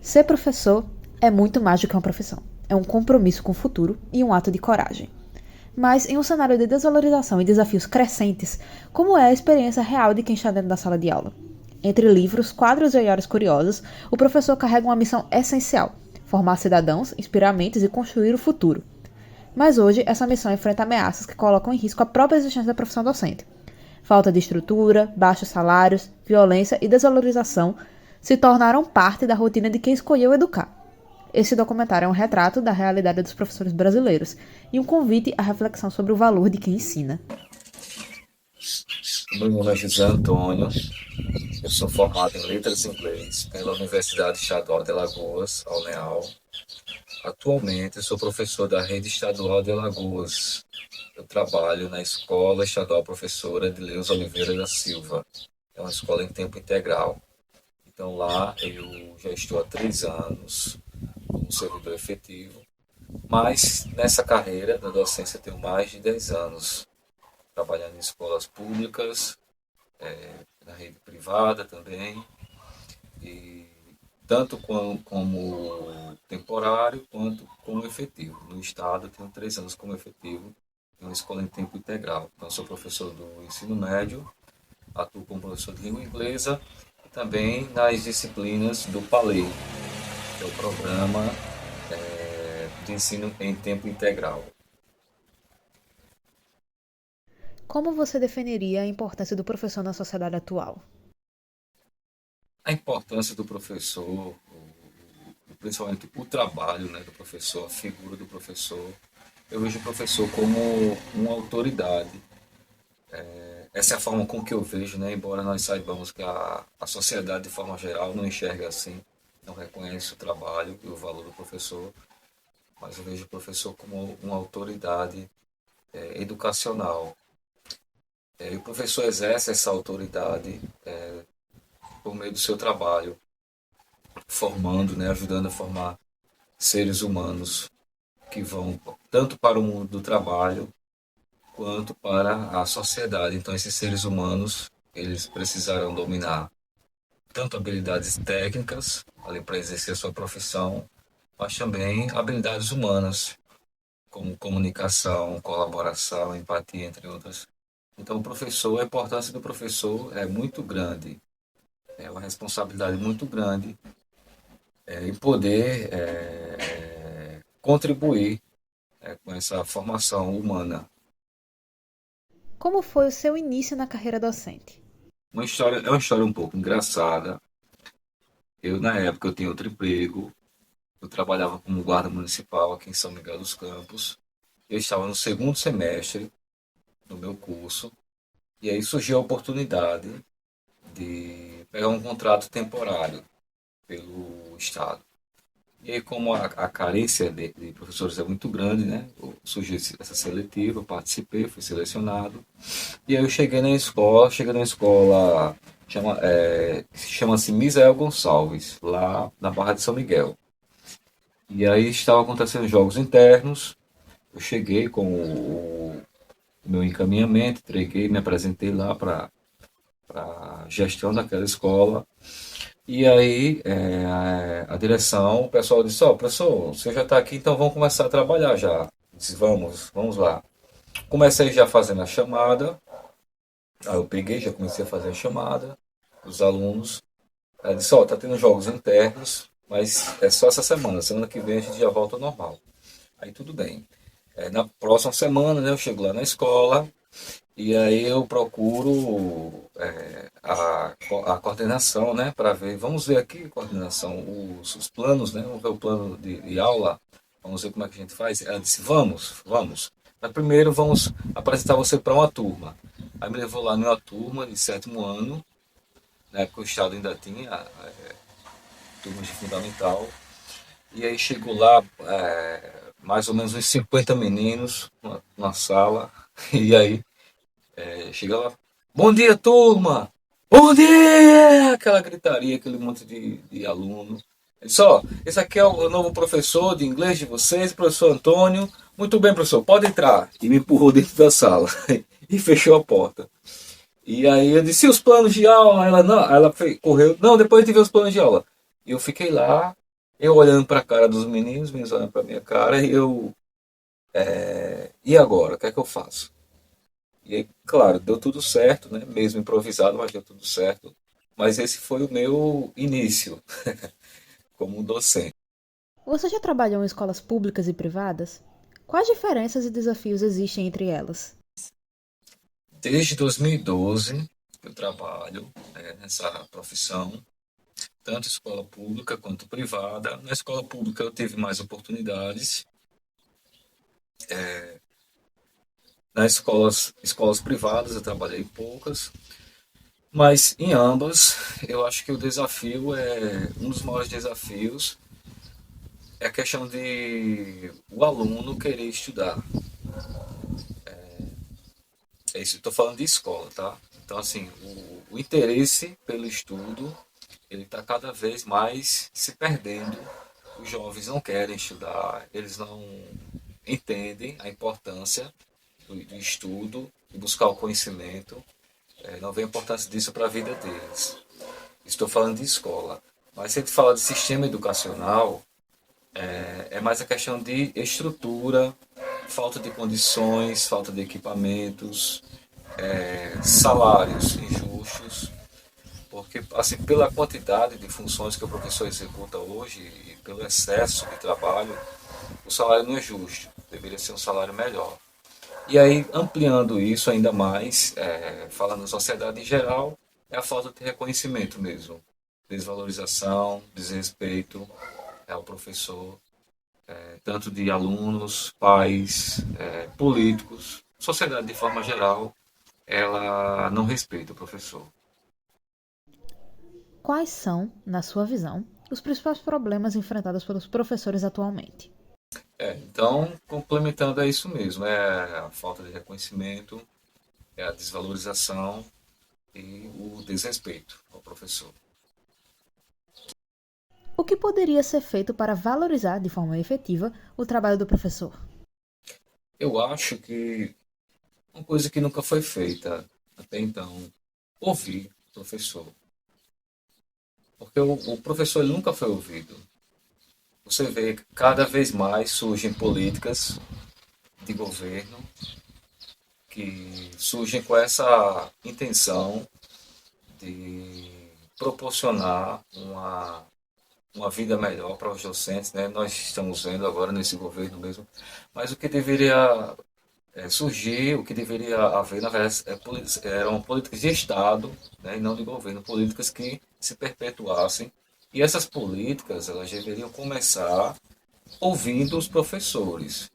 Ser professor é muito mais do que uma profissão. É um compromisso com o futuro e um ato de coragem. Mas, em um cenário de desvalorização e desafios crescentes, como é a experiência real de quem está dentro da sala de aula? Entre livros, quadros e olhares curiosos, o professor carrega uma missão essencial: formar cidadãos, inspirar mentes e construir o futuro. Mas hoje, essa missão enfrenta ameaças que colocam em risco a própria existência da profissão docente. Falta de estrutura, baixos salários, violência e desvalorização se tornaram parte da rotina de quem escolheu educar. Esse documentário é um retrato da realidade dos professores brasileiros e um convite à reflexão sobre o valor de quem ensina. Meu nome é José Antônio, eu sou formado em Letras em Inglês pela Universidade Estadual de Alagoas, a UNEAL. Atualmente, eu sou professor da Rede Estadual de Alagoas. Eu trabalho na Escola Estadual Professora de Leus Oliveira da Silva. É uma escola em tempo integral. Então, lá eu já estou há 3 anos como servidor efetivo, mas nessa carreira da docência eu tenho mais de 10 anos trabalhando em escolas públicas, na rede privada também, e tanto como temporário quanto como efetivo. No estado eu tenho 3 anos como efetivo em uma escola em tempo integral. Então sou professor do ensino médio, atuo como professor de língua inglesa e também nas disciplinas do PALEI, que é o programa de ensino em tempo integral. Como você definiria a importância do professor na sociedade atual? A importância do professor, principalmente o trabalho, né, do professor, a figura do professor. Eu vejo o professor como uma autoridade. Essa é a forma com que eu vejo, né, embora nós saibamos que a sociedade, de forma geral, não enxerga assim, não reconhece o trabalho e o valor do professor, mas eu vejo o professor como uma autoridade educacional. E o professor exerce essa autoridade por meio do seu trabalho, formando, né, ajudando a formar seres humanos que vão tanto para o mundo do trabalho quanto para a sociedade. Então, esses seres humanos, eles precisarão dominar tanto habilidades técnicas, ali para exercer a sua profissão, mas também habilidades humanas, como comunicação, colaboração, empatia, entre outras. Então, o professor, a importância do professor é muito grande, é uma responsabilidade muito grande em poder contribuir com essa formação humana. Como foi o seu início na carreira docente? É uma história um pouco engraçada. Eu, na época, eu tinha outro emprego. Eu trabalhava como guarda municipal aqui em São Miguel dos Campos. Eu estava no segundo semestre do meu curso. E aí surgiu a oportunidade de pegar um contrato temporário pelo Estado. E aí, como a carência de professores é muito grande, né? Surgiu essa seletiva, eu participei, fui selecionado. E aí eu cheguei na escola, chama-se Misael Gonçalves, lá na Barra de São Miguel. E aí estava acontecendo jogos internos, eu cheguei com o meu encaminhamento, entreguei, me apresentei lá para a gestão daquela escola. E aí a direção, o pessoal disse, ó, professor, você já está aqui, então vamos começar a trabalhar já. Eu disse, vamos lá. Comecei já fazendo a chamada, aí eu peguei, já comecei a fazer a chamada, os alunos. Aí disse, ó, tá tendo jogos internos, mas é só essa semana, semana que vem a gente já volta ao normal. Aí tudo bem. Na próxima semana, né, eu chego lá na escola e aí eu procuro a coordenação, né, para ver, vamos ver aqui, coordenação, os planos, né, vamos ver o plano de aula, vamos ver como é que a gente faz. Ela disse, vamos. Mas primeiro vamos apresentar você para uma turma. Aí me levou lá numa turma de sétimo ano, na época o Estado ainda tinha turmas de fundamental, e aí chegou lá, mais ou menos uns 50 meninos na sala, e aí chega lá, bom dia turma, bom dia! Aquela gritaria, aquele monte de aluno. Ele disse, ó, esse aqui é o novo professor de inglês de vocês, professor Antônio. Muito bem, professor, pode entrar. E me empurrou dentro da sala e fechou a porta. E aí eu disse, e os planos de aula? Ela não, correu, não, depois de ver os planos de aula. E eu fiquei lá, Eu olhando para a cara dos meninos olhando para a minha cara, e eu, e agora? O que é que eu faço? E aí, claro, deu tudo certo, né? Mesmo improvisado, mas deu tudo certo. Mas esse foi o meu início como docente. Você já trabalhou em escolas públicas e privadas? Quais diferenças e desafios existem entre elas? Desde 2012 eu trabalho nessa profissão, tanto escola pública quanto privada. Na escola pública eu tive mais oportunidades. Nas escolas privadas eu trabalhei poucas, mas em ambas eu acho que o desafio é um dos maiores desafios é a questão de o aluno querer estudar. É isso, estou falando de escola, tá? Então, assim, o interesse pelo estudo, ele está cada vez mais se perdendo. Os jovens não querem estudar, eles não entendem a importância do estudo e buscar o conhecimento, não vê a importância disso para a vida deles. Estou falando de escola. Mas se a gente fala de sistema educacional, é mais a questão de estrutura, falta de condições, falta de equipamentos, salários injustos, porque assim pela quantidade de funções que o professor executa hoje e pelo excesso de trabalho, o salário não é justo, deveria ser um salário melhor. E aí ampliando isso ainda mais, falando na sociedade em geral, é a falta de reconhecimento mesmo, desvalorização, desrespeito ao professor, tanto de alunos, pais, políticos, sociedade de forma geral, ela não respeita o professor. Quais são, na sua visão, os principais problemas enfrentados pelos professores atualmente? Então, complementando é isso mesmo, é a falta de reconhecimento, é a desvalorização e o desrespeito ao professor. O que poderia ser feito para valorizar de forma efetiva o trabalho do professor? Eu acho que uma coisa que nunca foi feita até então, ouvir o professor. Porque o professor ele nunca foi ouvido. Você vê que cada vez mais surgem políticas de governo que surgem com essa intenção de proporcionar uma vida melhor para os docentes, né? Nós estamos vendo agora nesse governo mesmo, mas o que deveria surgir, o que deveria haver, na verdade, eram políticas de Estado, né, e não de governo, políticas que se perpetuassem. E essas políticas, elas deveriam começar ouvindo os professores,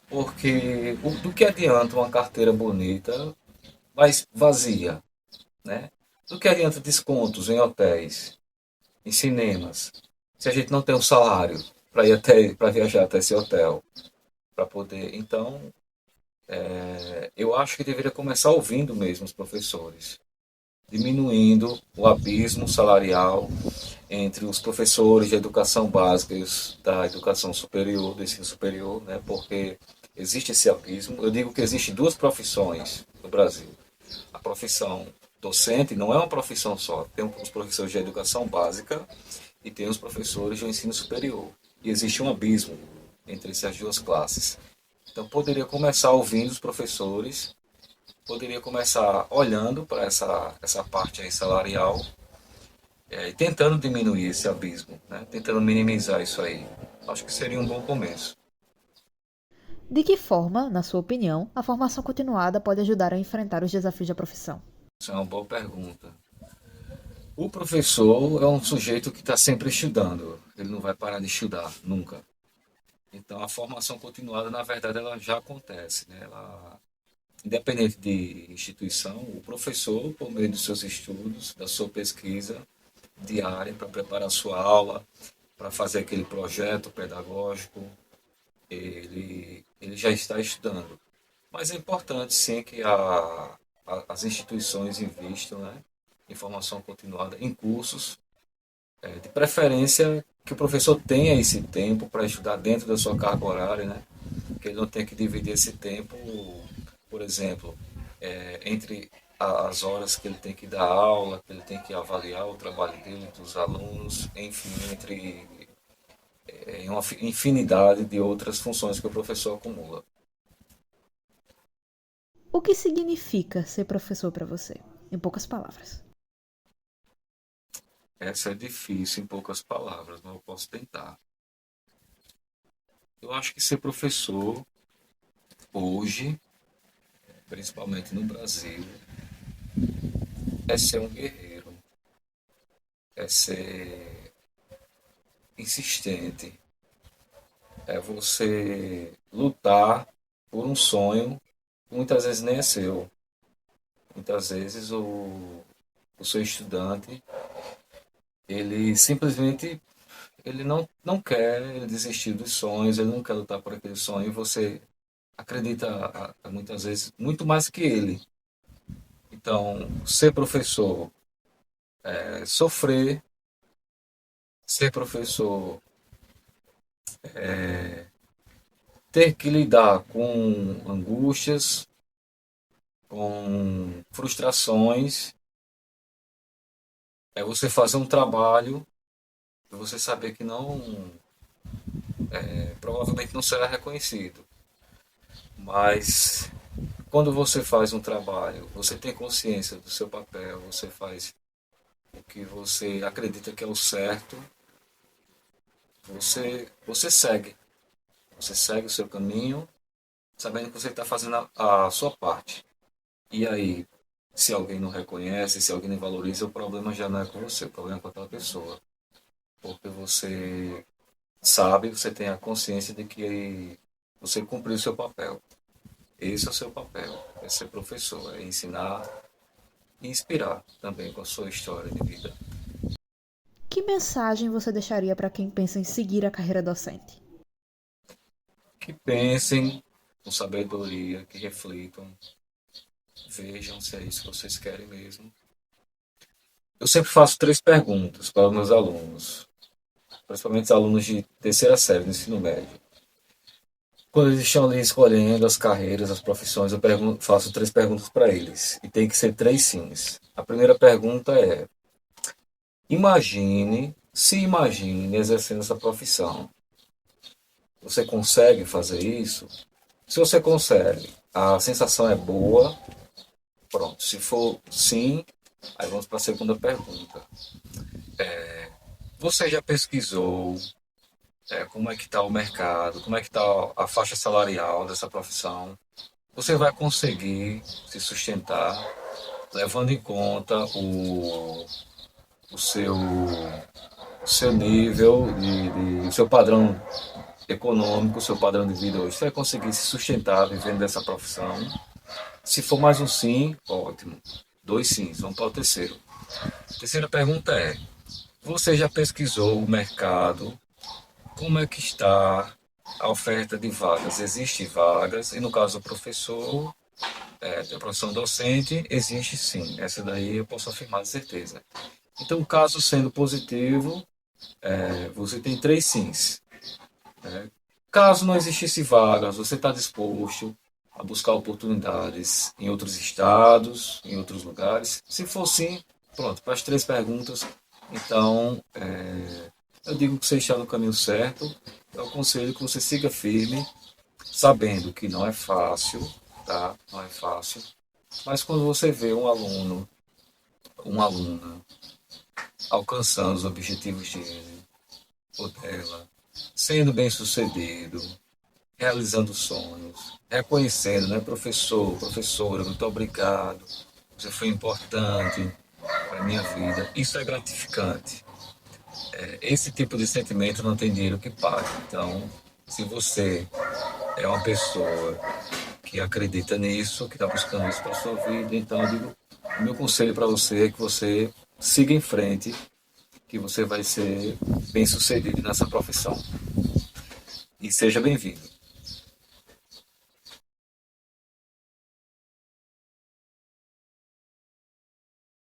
porque do que adianta uma carteira bonita, mas vazia, né? Do que adianta descontos em hotéis, em cinemas, se a gente não tem um salário para ir até para viajar até esse hotel, para poder. Então, eu acho que deveria começar ouvindo mesmo os professores, diminuindo o abismo salarial entre os professores de educação básica e os da educação superior, do ensino superior, né? Porque existe esse abismo. Eu digo que existem duas profissões no Brasil. A profissão docente não é uma profissão só. Tem os professores de educação básica e tem os professores do ensino superior. E existe um abismo entre essas duas classes. Então poderia começar ouvindo os professores, poderia começar olhando para essa parte aí salarial, e tentando diminuir esse abismo, né? Tentando minimizar isso aí. Acho que seria um bom começo. De que forma, na sua opinião, a formação continuada pode ajudar a enfrentar os desafios da profissão? Isso é uma boa pergunta. O professor é um sujeito que está sempre estudando. Ele não vai parar de estudar, nunca. Então, a formação continuada, na verdade, ela já acontece, né? Independente de instituição, o professor, por meio dos seus estudos, da sua pesquisa diária para preparar a sua aula, para fazer aquele projeto pedagógico, ele já está estudando. Mas é importante, sim, que as instituições investam, né, em formação continuada, em cursos, de preferência que o professor tenha esse tempo para estudar dentro da sua carga horária, né, que ele não tenha que dividir esse tempo, por exemplo, entre as horas que ele tem que dar aula, que ele tem que avaliar o trabalho dele, dos alunos, enfim, entre em uma infinidade de outras funções que o professor acumula. O que significa ser professor para você? Em poucas palavras. Essa é difícil em poucas palavras, mas eu posso tentar. Eu acho que ser professor hoje, principalmente no Brasil, é ser um guerreiro, é ser insistente, é você lutar por um sonho que muitas vezes nem é seu. Muitas vezes o seu estudante, ele simplesmente ele não quer desistir dos sonhos, ele não quer lutar por aquele sonho, e você acredita muitas vezes muito mais que ele. Então, ser professor é sofrer, ser professor ter que lidar com angústias, com frustrações, é você fazer um trabalho e você saber que provavelmente não será reconhecido. Mas quando você faz um trabalho, você tem consciência do seu papel, você faz o que você acredita que é o certo, você segue. Você segue o seu caminho, sabendo que você está fazendo a sua parte. E aí, se alguém não reconhece, se alguém não valoriza, o problema já não é com você, o problema é com aquela pessoa. Porque você sabe, você tem a consciência de que você cumpriu o seu papel. Esse é o seu papel, é ser professor, é ensinar e inspirar também com a sua história de vida. Que mensagem você deixaria para quem pensa em seguir a carreira docente? Que pensem com sabedoria, que reflitam, vejam se é isso que vocês querem mesmo. Eu sempre faço 3 perguntas para os meus alunos, principalmente os alunos de terceira série do ensino médio. Quando eles estão ali escolhendo as carreiras, as profissões, eu faço 3 perguntas para eles. E tem que ser 3 sims. A primeira pergunta é: se imagine exercendo essa profissão. Você consegue fazer isso? Se você consegue, a sensação é boa, pronto. Se for sim, aí vamos para a segunda pergunta. Você já pesquisou como é que está o mercado, como é que está a faixa salarial dessa profissão? Você vai conseguir se sustentar levando em conta o seu nível, o seu padrão econômico, o seu padrão de vida hoje. Você vai conseguir se sustentar vivendo dessa profissão? Se for mais um sim, ótimo. 2 sims, vamos para o terceiro. A terceira pergunta é: você já pesquisou o mercado? Como é que está a oferta de vagas? Existem vagas, e no caso do professor, da profissão docente, existe sim. Essa daí eu posso afirmar de certeza. Então, caso sendo positivo, você tem 3 sims. Caso não existisse vagas, você está disposto a buscar oportunidades em outros estados, em outros lugares? Se for sim, pronto, para as 3 perguntas, então eu digo que você está no caminho certo. Eu aconselho que você siga firme, sabendo que não é fácil, tá? Não é fácil. Mas quando você vê um aluno, uma aluna, alcançando os objetivos dele ou dela, sendo bem sucedido, realizando sonhos, reconhecendo, né, professor, professora, muito obrigado, você foi importante para a minha vida. Isso é gratificante. Esse tipo de sentimento não tem dinheiro que pague. Então, se você é uma pessoa que acredita nisso, que está buscando isso para a sua vida, então eu digo, o meu conselho para você é que você siga em frente, que você vai ser bem sucedido nessa profissão. E seja bem-vindo.